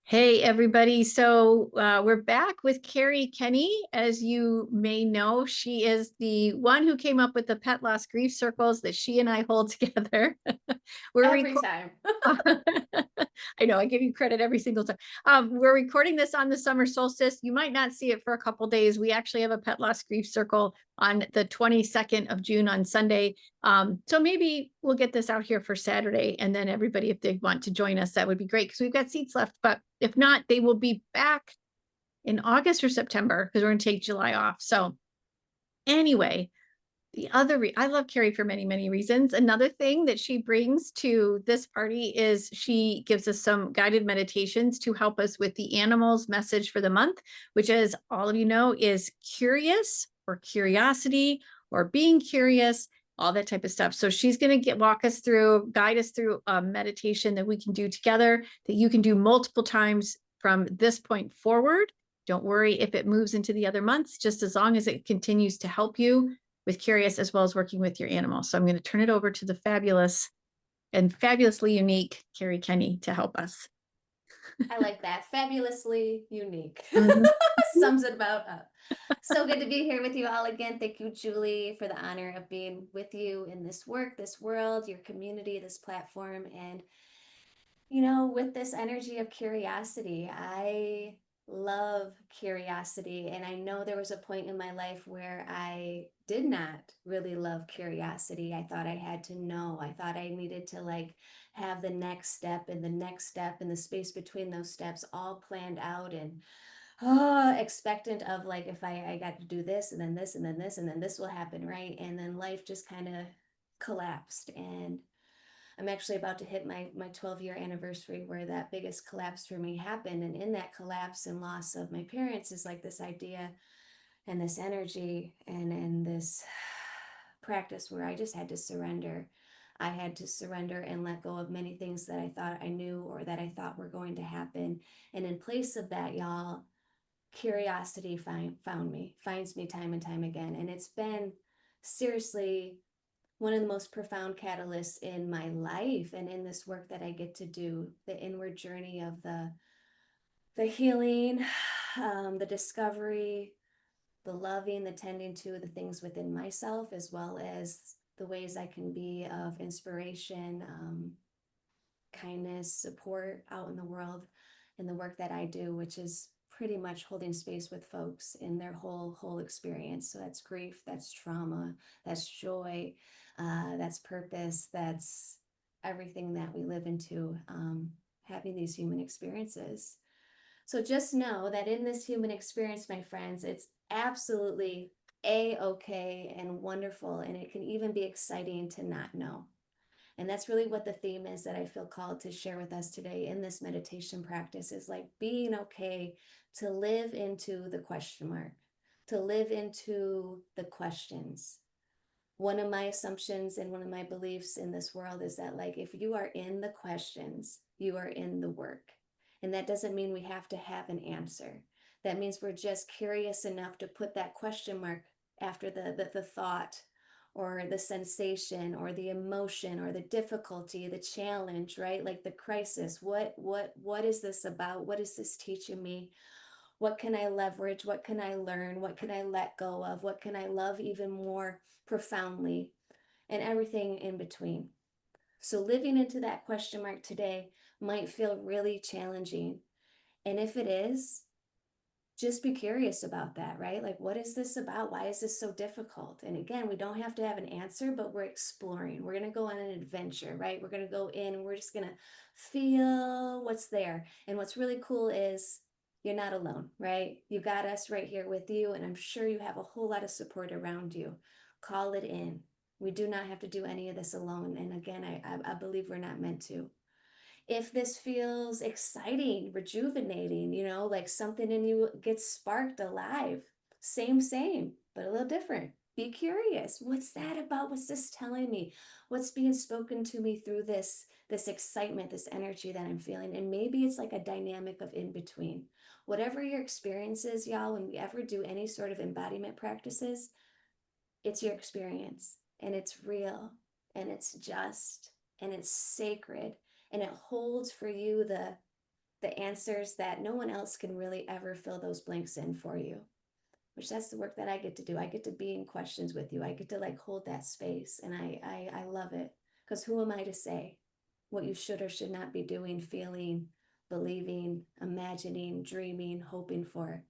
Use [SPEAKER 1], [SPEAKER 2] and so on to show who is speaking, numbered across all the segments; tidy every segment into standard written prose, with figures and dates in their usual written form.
[SPEAKER 1] Hey, everybody. So we're back with Kenney. As you may know, she is the one who came up with the pet loss grief circles that she and I hold together. We're
[SPEAKER 2] Every
[SPEAKER 1] recording.
[SPEAKER 2] time.
[SPEAKER 1] I know I give you credit every single time. We're recording this on the summer solstice. You might not see it for a couple days. We actually have a pet loss grief circle on the 22nd of June on Sunday. So maybe we'll get this out here for Saturday, and then everybody, if they want to join us, that would be great because we've got seats left. But if not, they will be back in August or September because we're going to take July off. So anyway, I love Keri for many, many reasons. Another thing that she brings to this party is she gives us some guided meditations to help us with the animals message for the month, which, as all of you know, is curious or curiosity or being curious, all that type of stuff. So she's going to walk us through, guide us through a meditation that we can do together, that you can do multiple times from this point forward. Don't worry if it moves into the other months, just as long as it continues to help you with curious as well as working with your animal. So I'm going to turn it over to the fabulous and fabulously unique Kenney to help us.
[SPEAKER 2] I like that. Fabulously unique.
[SPEAKER 1] Mhm.
[SPEAKER 2] Sums it about up. So good to be here with you all again. Thank you, Julie, for the honor of being with you in this work, this world, your community, this platform. And with this energy of curiosity, I love curiosity. And I know there was a point in my life where I did not really love curiosity. I thought I had to know. I thought I needed to have the next step and the next step and the space between those steps all planned out and expectant of if I got to do this and then this and then this and then this will happen, right? And then life just kind of collapsed. And I'm actually about to hit my 12-year anniversary where that biggest collapse for me happened. And in that collapse and loss of my parents is this idea and this energy and this practice where I just had to surrender. I had to surrender and let go of many things that I thought I knew or that I thought were going to happen. And in place of that, y'all, curiosity finds me time and time again. And it's been seriously one of the most profound catalysts in my life and in this work that I get to do, the inward journey of the healing, the discovery, the loving, the tending to the things within myself, as well as the ways I can be of inspiration, kindness, support out in the world in the work that I do, which is pretty much holding space with folks in their whole experience. So that's grief, that's trauma, that's joy, that's purpose, that's everything that we live into, having these human experiences. So just know that in this human experience, my friends, it's absolutely a-okay and wonderful, and it can even be exciting to not know. And that's really what the theme is that I feel called to share with us today in this meditation practice is being okay to live into the question mark, to live into the questions. One of my assumptions and one of my beliefs in this world is that if you are in the questions, you are in the work. And that doesn't mean we have to have an answer. That means we're just curious enough to put that question mark after the thought or the sensation or the emotion or the difficulty, the challenge, right? Like the crisis. What is this about? What is this teaching me? What can I leverage? What can I learn? What can I let go of? What can I love even more profoundly? And everything in between. So living into that question mark today might feel really challenging. And if it is, just be curious about that, right? What is this about? Why is this so difficult? And again, we don't have to have an answer, but we're exploring. We're going to go on an adventure, right? We're going to go in and we're just going to feel what's there. And what's really cool is you're not alone, right? You got us right here with you. And I'm sure you have a whole lot of support around you. Call it in. We do not have to do any of this alone. And again, I believe we're not meant to. If this feels exciting, rejuvenating, something in you gets sparked alive, same, but a little different. Be curious. What's that about? What's this telling me? What's being spoken to me through this excitement, this energy that I'm feeling? And maybe it's like a dynamic of in between. Whatever your experience is, y'all, when we ever do any sort of embodiment practices, it's your experience and it's real and it's just and it's sacred and it holds for you the the answers that no one else can really ever fill those blanks in for you, which that's the work that I get to do. I get to be in questions with you. I get to like hold that space, and I love it, because who am I to say what you should or should not be doing, feeling, believing, imagining, dreaming, hoping for?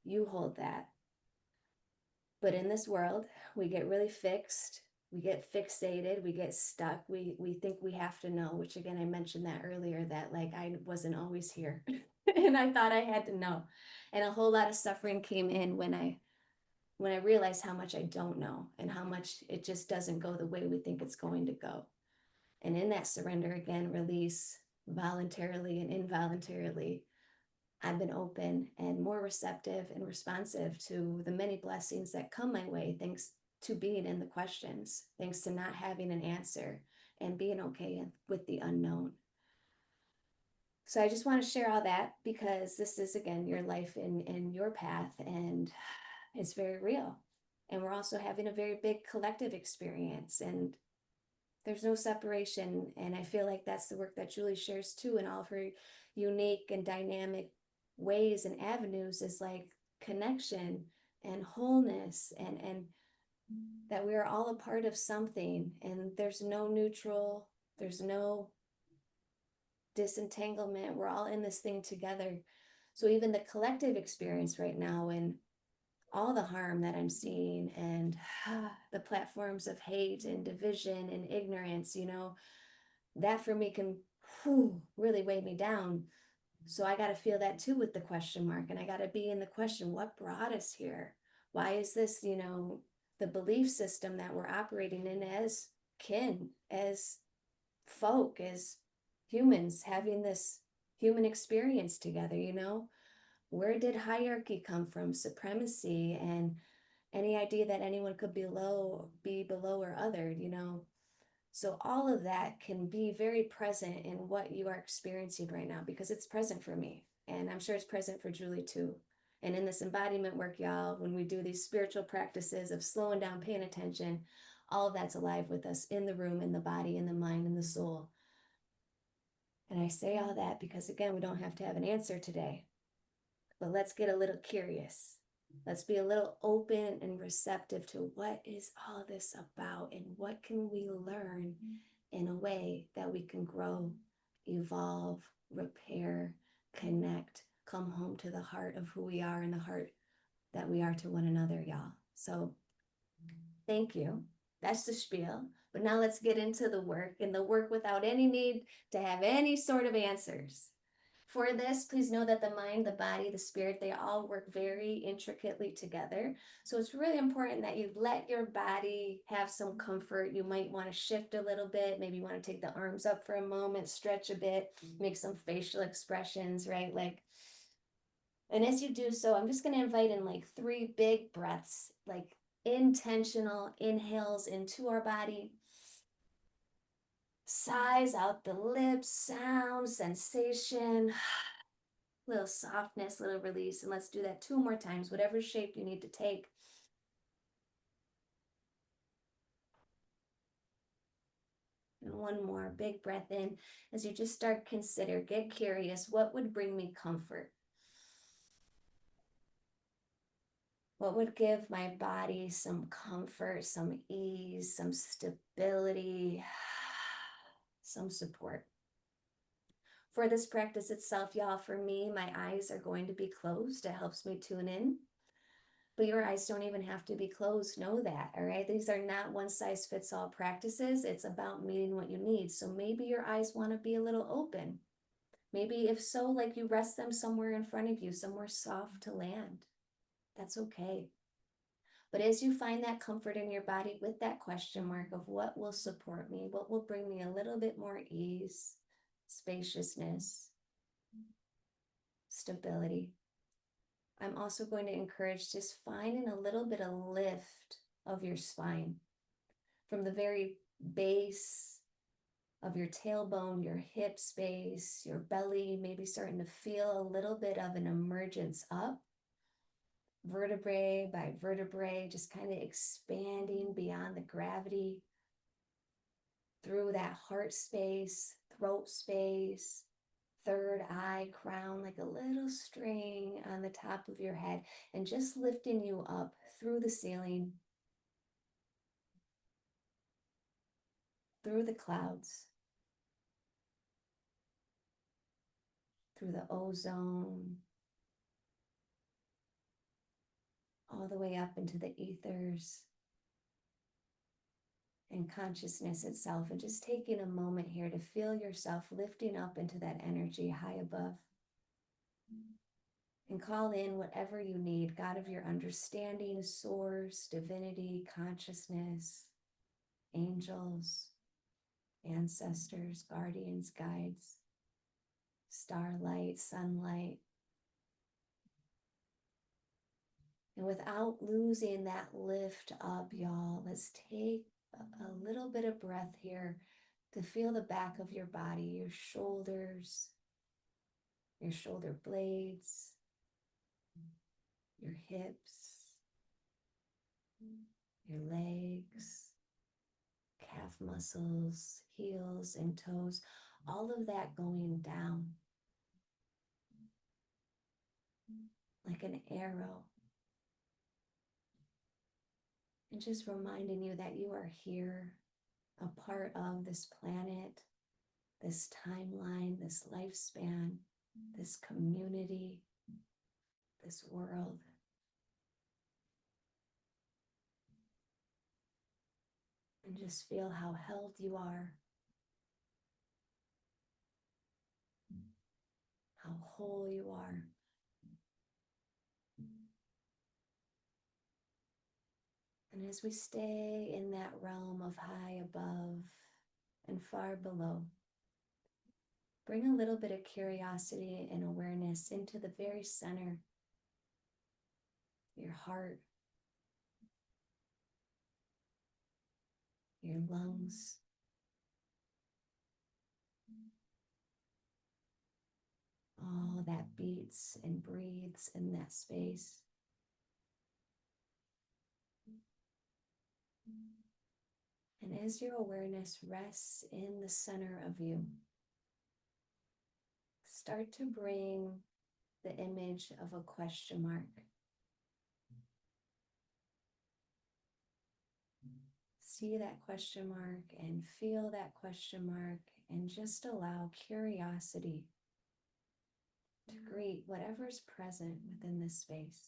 [SPEAKER 2] You hold that. But in this world, we get really fixed, we get fixated, we get stuck. We think we have to know, which again, I mentioned that earlier, that like I wasn't always here and I thought I had to know. And a whole lot of suffering came in when I realized how much I don't know and how much it just doesn't go the way we think it's going to go. And in that surrender, again, release voluntarily and involuntarily, I've been open and more receptive and responsive to the many blessings that come my way, thanks to being in the questions, thanks to not having an answer and being okay with the unknown. So I just want to share all that, because this is, again, your life and your path, and it's very real. And we're also having a very big collective experience, and there's no separation. And I feel like that's the work that Julie shares too, in all of her unique and dynamic ways and avenues, is like connection and wholeness, and that we are all a part of something, and there's no neutral, there's no disentanglement. We're all in this thing together. So even the collective experience right now, and all the harm that I'm seeing, and the platforms of hate and division and ignorance, that for me can really weigh me down. So I got to feel that too with the question mark. And I got to be in the question, what brought us here? Why is this, the belief system that we're operating in as kin, as folk, as humans having this human experience together, Where did hierarchy come from? Supremacy, and any idea that anyone could be below or othered, So all of that can be very present in what you are experiencing right now, because it's present for me. And I'm sure it's present for Julie too. And in this embodiment work, y'all, when we do these spiritual practices of slowing down, paying attention, all of that's alive with us in the room, in the body, in the mind, in the soul. And I say all that because, again, we don't have to have an answer today, but let's get a little curious. Let's be a little open and receptive to what is all this about, and what can we learn in a way that we can grow, evolve, repair, connect, come home to the heart of who we are and the heart that we are to one another, y'all. So thank you. That's the spiel. But now let's get into the work, and the work without any need to have any sort of answers. For this, please know that the mind, the body, the spirit, they all work very intricately together. So it's really important that you let your body have some comfort. You might want to shift a little bit. Maybe you want to take the arms up for a moment, stretch a bit, make some facial expressions, right? And as you do so, I'm just going to invite in like 3 big breaths, like intentional inhales into our body. Sighs out the lips, sound, sensation, little softness, little release. And let's do that 2 more times, whatever shape you need to take. And 1 more big breath in as you just start get curious, what would bring me comfort? What would give my body some comfort, some ease, some stability, some support? For this practice itself, y'all, for me, my eyes are going to be closed. It helps me tune in. But your eyes don't even have to be closed. Know that, all right? These are not one-size-fits-all practices. It's about meeting what you need. So maybe your eyes want to be a little open. Maybe if so, like you rest them somewhere in front of you, somewhere soft to land. That's okay. But as you find that comfort in your body with that question mark of what will support me, what will bring me a little bit more ease, spaciousness, stability, I'm also going to encourage just finding a little bit of lift of your spine from the very base of your tailbone, your hip space, your belly, maybe starting to feel a little bit of an emergence up, vertebrae by vertebrae, just kind of expanding beyond the gravity through that heart space, throat space, third eye crown like a little string on the top of your head and just lifting you up through the ceiling, through the clouds, through the ozone, all the way up into the ethers and consciousness itself. And just taking a moment here to feel yourself lifting up into that energy high above. And call in whatever you need, God of your understanding, source, divinity, consciousness, angels, ancestors, guardians, guides, starlight, sunlight. And without losing that lift up, y'all, let's take a little bit of breath here to feel the back of your body, your shoulder blades, your hips, your legs, calf muscles, heels and toes, all of that going down like an arrow. And just reminding you that you are here, a part of this planet, this timeline, this lifespan, this community, this world. And just feel how held you are, how whole you are. And as we stay in that realm of high above and far below, bring a little bit of curiosity and awareness into the very center, your heart, your lungs, all that beats and breathes in that space. And as your awareness rests in the center of you, start to bring the image of a question mark. See that question mark and feel that question mark, and just allow curiosity to greet whatever's present within this space.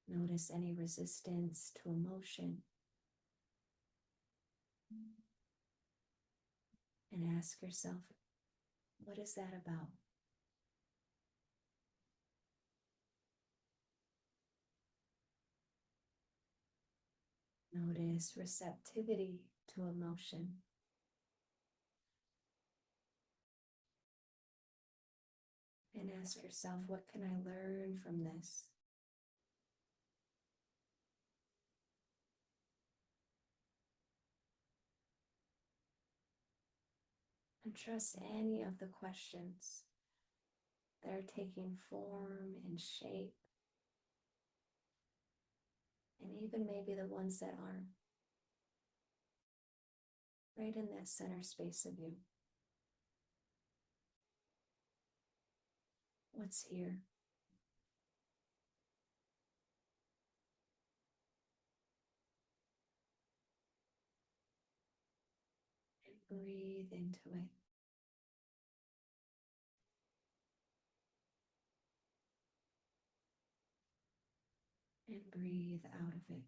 [SPEAKER 2] Notice any resistance to emotion. And ask yourself, what is that about? Notice receptivity to emotion. And ask yourself, what can I learn from this? And trust any of the questions that are taking form and shape, and even maybe the ones that aren't, right in that center space of you. What's here? And breathe into it. And breathe out of it.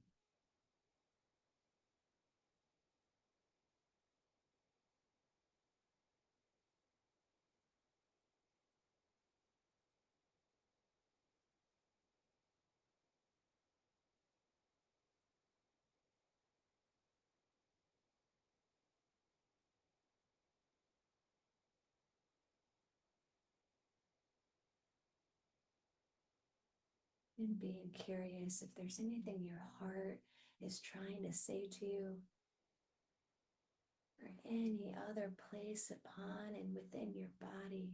[SPEAKER 2] And being curious if there's anything your heart is trying to say to you, or any other place upon and within your body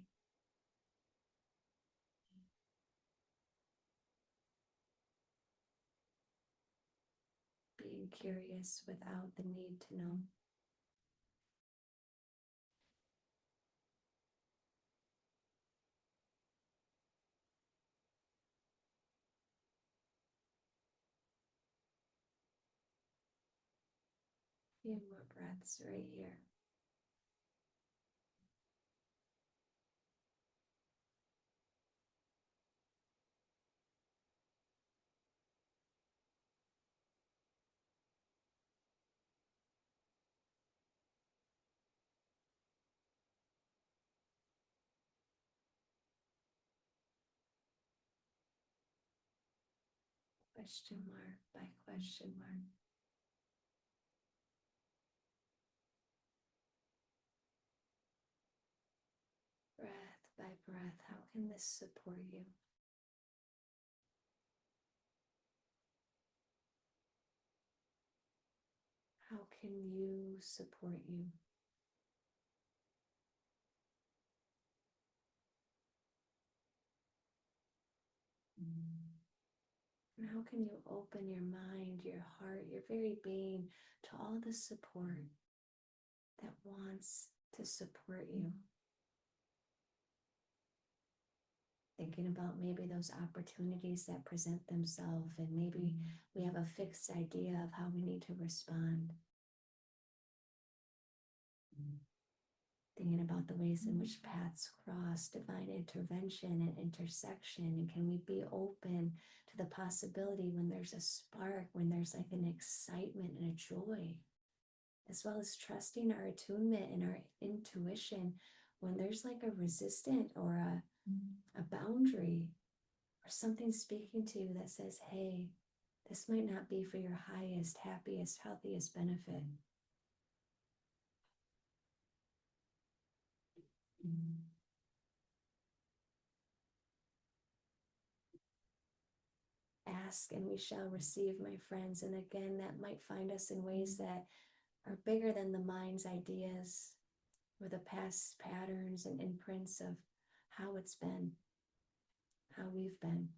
[SPEAKER 2] being curious without the need to know. Few more breaths right here. Question mark by question mark. Breath by breath, how can this support you? How can you support you? And how can you open your mind, your heart, your very being to all the support that wants to support you? Thinking about maybe those opportunities that present themselves, and maybe we have a fixed idea of how we need to respond. Thinking about the ways in which paths cross, divine intervention and intersection, and can we be open to the possibility when there's a spark, when there's like an excitement and a joy, as well as trusting our attunement and our intuition when there's like a resistant or a boundary or something speaking to you that says, hey, this might not be for your highest, happiest, healthiest benefit. Ask and we shall receive, my friends. And again, that might find us in ways that are bigger than the mind's ideas or the past patterns and imprints of how it's been, how we've been.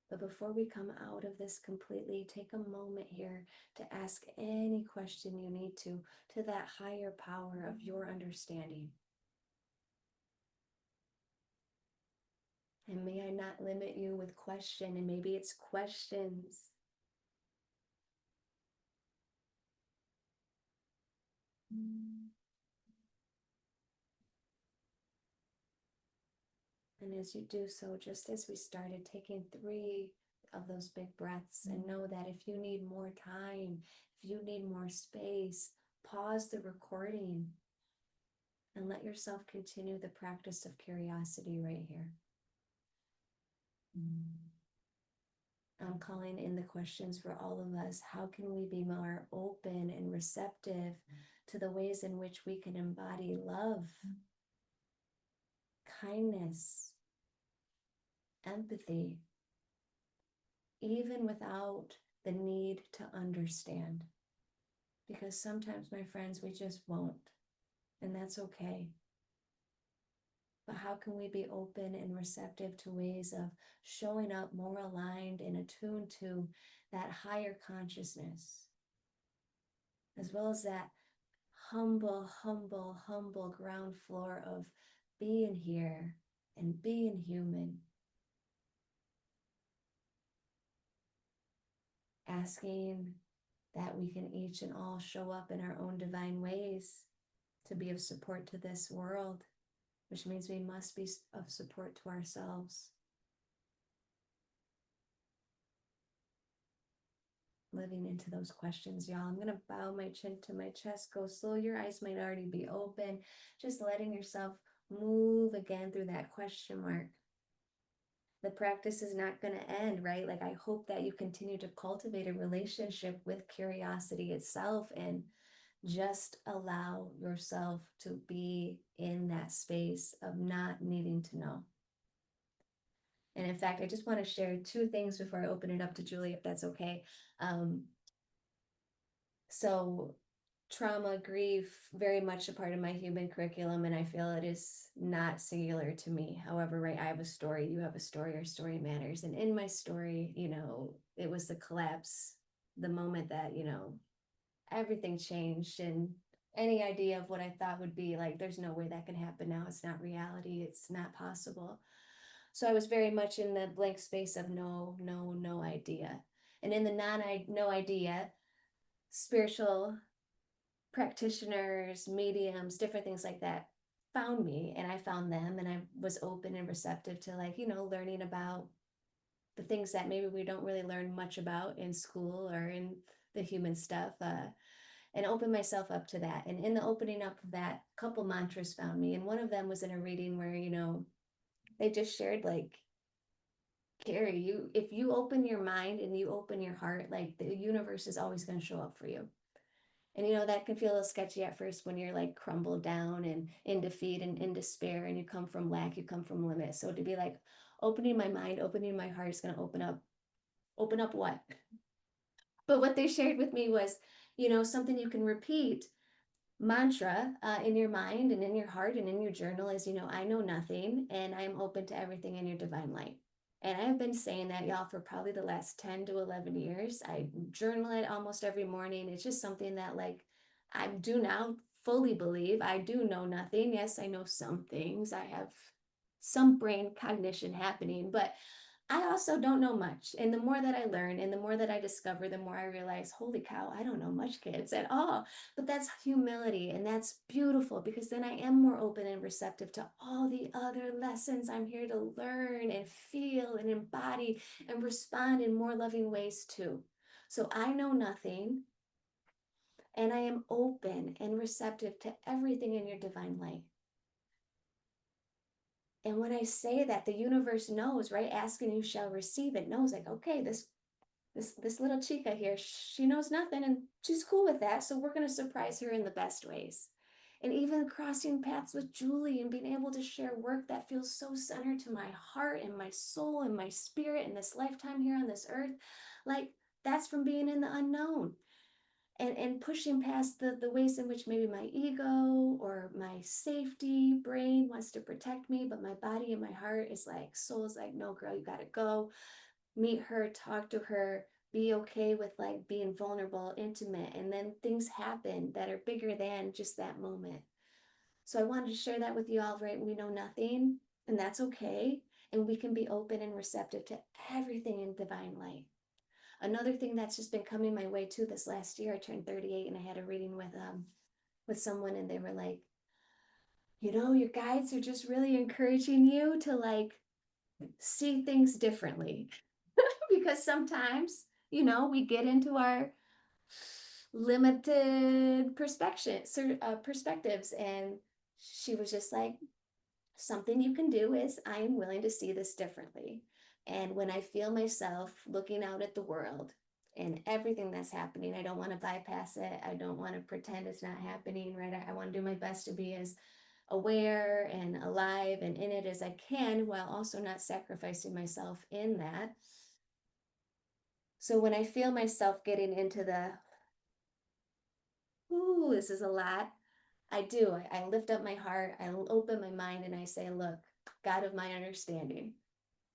[SPEAKER 2] But before we come out of this completely, take a moment here to ask any question you need to that higher power of your understanding. And may I not limit you with question, and maybe it's questions. And as you do so, just as we started, taking 3 of those big breaths, and know that if you need more time, if you need more space, pause the recording and let yourself continue the practice of curiosity right here. I'm calling in the questions for all of us. How can we be more open and receptive to the ways in which we can embody love, kindness, empathy, even without the need to understand? Because sometimes, my friends, we just won't, and that's okay. But how can we be open and receptive to ways of showing up more aligned and attuned to that higher consciousness, as well as that humble, humble, humble ground floor of being here and being human? Asking that we can each and all show up in our own divine ways to be of support to this world, which means we must be of support to ourselves. Living into those questions, y'all. I'm going to bow my chin to my chest, go slow. Your eyes might already be open. Just letting yourself move again through that question mark. The practice is not going to end, right? Like, I hope that you continue to cultivate a relationship with curiosity itself and just allow yourself to be in that space of not needing to know. And in fact, I just want to share 2 things before I open it up to Julie, if that's okay. So trauma, grief, very much a part of my human curriculum, and I feel it is not singular to me. However, right, I have a story, you have a story, our story matters. And in my story, it was the collapse the moment that, everything changed, and any idea of what I thought would be like, there's no way that can happen now. It's not reality. It's not possible. So I was very much in the blank space of no, no, no idea. And in the no idea, spiritual practitioners, mediums, different things like that found me, and I found them, and I was open and receptive to, like, learning about the things that maybe we don't really learn much about in school or in the human stuff, and open myself up to that. And in the opening up of that, a couple mantras found me, and one of them was in a reading where, they just shared, like, Keri, if you open your mind and you open your heart, like, the universe is always going to show up for you. And that can feel a little sketchy at first when you're like crumbled down and in defeat and in despair, and you come from lack, you come from limit. So to be like, opening my mind, opening my heart is going to open up what? But what they shared with me was, something you can repeat mantra in your mind and in your heart and in your journal is, I know nothing and I'm open to everything in your divine light. And I've been saying that, y'all, for probably the last 10 to 11 years. I journal it almost every morning. It's just something that, like, I do now fully believe. I do know nothing. Yes, I know some things. I have some brain cognition happening, but I also don't know much. And the more that I learn and the more that I discover, the more I realize, holy cow, I don't know much, kids, at all. But that's humility. And that's beautiful, because then I am more open and receptive to all the other lessons I'm here to learn and feel and embody and respond in more loving ways too. So I know nothing, and I am open and receptive to everything in your divine light. And when I say that, the universe knows, right? Ask and you shall receive. It knows, like, okay, this little chica here, she knows nothing and she's cool with that. So we're going to surprise her in the best ways. And even crossing paths with Julie and being able to share work that feels so centered to my heart and my soul and my spirit in this lifetime here on this earth, like, that's from being in the unknown. And pushing past the ways in which maybe my ego or my safety brain wants to protect me, but my body and my heart is like, soul is like, no, girl, you got to go meet her, talk to her, be okay with, like, being vulnerable, intimate. And then things happen that are bigger than just that moment. So I wanted to share that with you all, right? We know nothing, and that's okay. And we can be open and receptive to everything in divine light. Another thing that's just been coming my way too, this last year, I turned 38 and I had a reading with someone, and they were like, your guides are just really encouraging you to, like, see things differently. Because sometimes, we get into our limited perspectives. And she was just like, something you can do is, I am willing to see this differently. And when I feel myself looking out at the world and everything that's happening, I don't want to bypass it. I don't want to pretend it's not happening, right? I want to do my best to be as aware and alive and in it as I can, while also not sacrificing myself in that. So when I feel myself getting into ooh, this is a lot, I do. I lift up my heart, I open my mind, and I say, look, God of my understanding,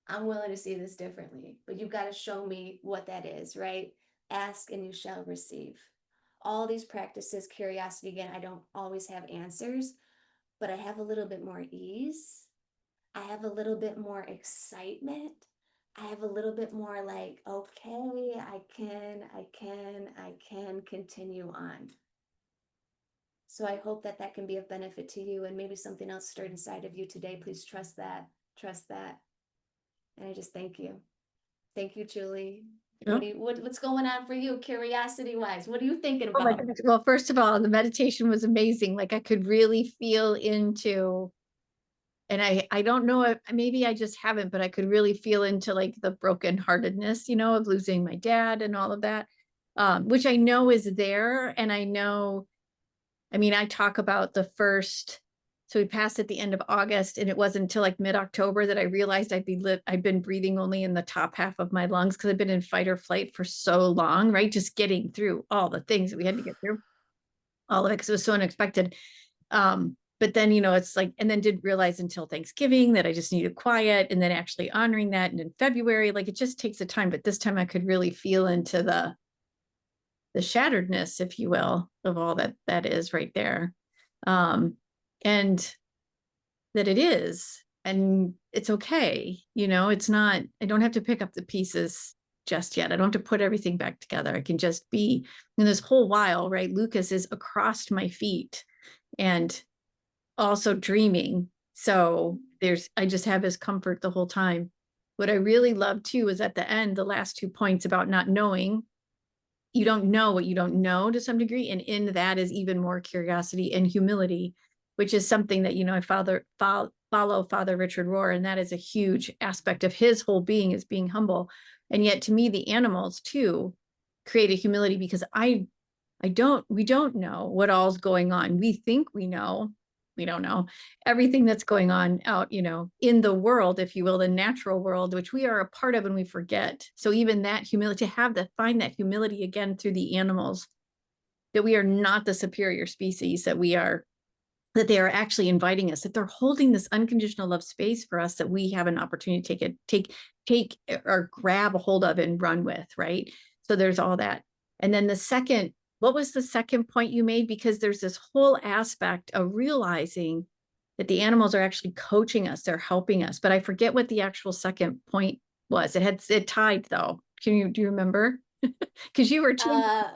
[SPEAKER 2] I'm willing to see this differently, but you've got to show me what that is, right? Ask and you shall receive. All these practices, curiosity, again, I don't always have answers, but I have a little bit more ease. I have a little bit more excitement. I have a little bit more like, okay, I can continue on. So I hope that that can be of benefit to you, and maybe something else stirred inside of you today. Please trust that. Trust that. And I just thank you. Thank you, Julie.
[SPEAKER 1] Yeah.
[SPEAKER 2] What's going on for you, curiosity wise? What are you thinking
[SPEAKER 1] Oh my
[SPEAKER 2] about?
[SPEAKER 1] goodness. Well, first of all, the meditation was amazing. Like, I could really feel into, and I don't know if maybe I just haven't, but I could really feel into, like, the brokenheartedness, of losing my dad and all of that, which I know is there. And I know, I mean, I talk about the first, so we passed at the end of August, and it wasn't until like mid-October that I realized I'd been breathing only in the top half of my lungs, because I've been in fight or flight for so long, right? Just getting through all the things that we had to get through, all of it, because it was so unexpected. But then, it's like, and then didn't realize until Thanksgiving that I just needed quiet, and then actually honoring that. And in February, like, it just takes a time, but this time I could really feel into shatteredness, if you will, of all that is right there. And that it is, and it's okay. It's not, I don't have to pick up the pieces just yet. I don't have to put everything back together. I can just be in this whole while, right? Lucas is across my feet and also dreaming. So I just have his comfort the whole time. What I really love too is at the end, the last 2 points about not knowing. You don't know what you don't know to some degree. And in that is even more curiosity and humility, which is something that, I follow Father Richard Rohr, and that is a huge aspect of his whole being, is being humble. And yet to me, the animals too create a humility, because we don't know what all's going on. We think we know. We don't know everything that's going on out, in the world, if you will, the natural world, which we are a part of and we forget. So even that humility, find that humility again through the animals, that we are not the superior species, that they are actually inviting us, that they're holding this unconditional love space for us, that we have an opportunity to take or grab a hold of and run with, right? So there's all that. And then what was the second point you made? Because there's this whole aspect of realizing that the animals are actually coaching us, they're helping us. But I forget what the actual second point was. It tied though. Do you remember? Because you were too.
[SPEAKER 2] I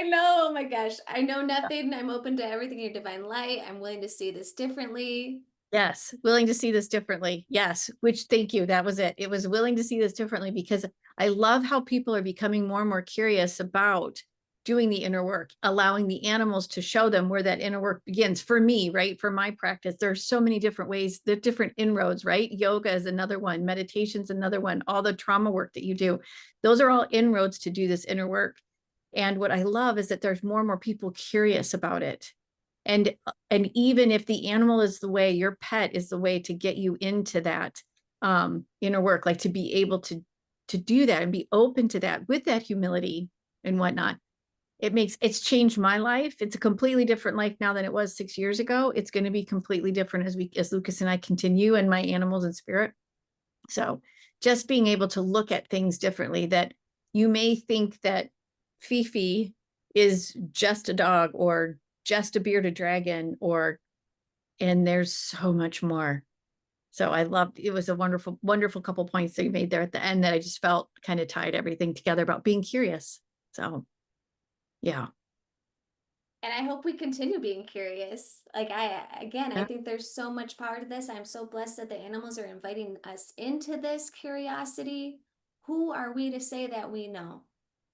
[SPEAKER 2] know. Oh my gosh. I know nothing. I'm open to everything in your divine light. I'm willing to see this differently.
[SPEAKER 1] Yes, willing to see this differently. Yes, which, thank you. That was it. It was willing to see this differently, because I love how people are becoming more and more curious about doing the inner work, allowing the animals to show them where that inner work begins. For me, right? For my practice, there are so many different ways, there are different inroads, right? Yoga is another one, meditation's another one, all the trauma work that you do. Those are all inroads to do this inner work. And what I love is that there's more and more people curious about it. And even if the animal is the way, your pet is the way to get you into that inner work, like to be able to do that and be open to that with that humility and whatnot. It's changed my life. It's a completely different life now than it was 6 years ago. It's going to be completely different as Lucas and I continue, and my animals and spirit. So just being able to look at things differently, that you may think that Fifi is just a dog or just a bearded dragon, and there's so much more. So I loved, it was a wonderful, wonderful couple points that you made there at the end that I just felt kind of tied everything together about being curious. So yeah.
[SPEAKER 2] And I hope we continue being curious. Like I
[SPEAKER 1] Yeah.
[SPEAKER 2] think there's so much power to this. I'm so blessed that the animals are inviting us into this curiosity. Who are we to say that we know?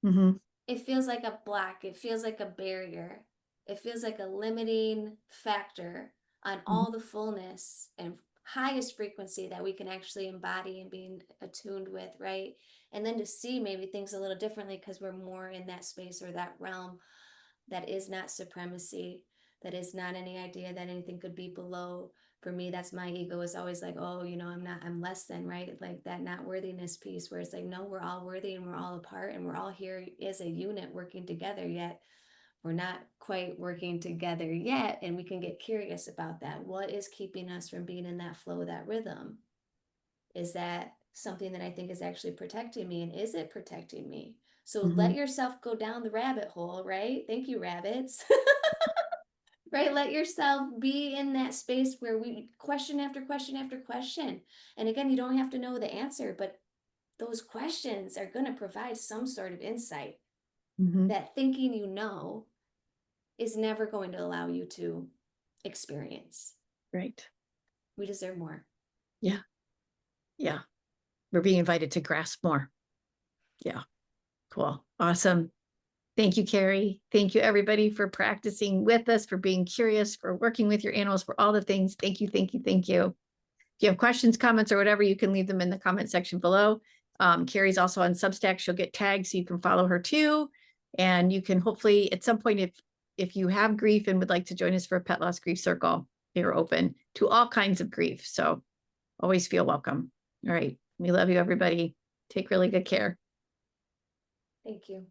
[SPEAKER 1] Mm-hmm.
[SPEAKER 2] It feels like a block. It feels like a barrier. It feels like a limiting factor on
[SPEAKER 1] Mm-hmm.
[SPEAKER 2] all the fullness and highest frequency that we can actually embody and be attuned with, right? And then to see maybe things a little differently because we're more in that space or that realm that is not supremacy, that is not any idea that anything could be below. For me, that's my ego is always like, oh, I'm less than, right? Like that not worthiness piece where it's like, no, we're all worthy and we're all apart and we're all here as a unit working together, yet we're not quite working together yet. And we can get curious about that. What is keeping us from being in that flow, that rhythm? Is that something that I think is actually protecting me? And is it protecting me? So
[SPEAKER 1] Mm-hmm.
[SPEAKER 2] let yourself go down the rabbit hole, right? Thank you, rabbits. Right? Let yourself be in that space where we question after question after question. And again, you don't have to know the answer, but those questions are going to provide some sort of insight
[SPEAKER 1] Mm-hmm.
[SPEAKER 2] that thinking you know is never going to allow you to experience.
[SPEAKER 1] Right.
[SPEAKER 2] We deserve more.
[SPEAKER 1] Yeah. Yeah. We're being invited to grasp more. Yeah. Cool. Awesome. Thank you, Keri. Thank you, everybody, for practicing with us, for being curious, for working with your animals, for all the things. Thank you, thank you, thank you. If you have questions, comments, or whatever, you can leave them in the comment section below. Keri's also on Substack. She'll get tagged, so you can follow her too. And you can hopefully, at some point, if you have grief and would like to join us for a pet loss grief circle, you're open to all kinds of grief. So always feel welcome. All right. We love you, everybody. Take really good care.
[SPEAKER 2] Thank you.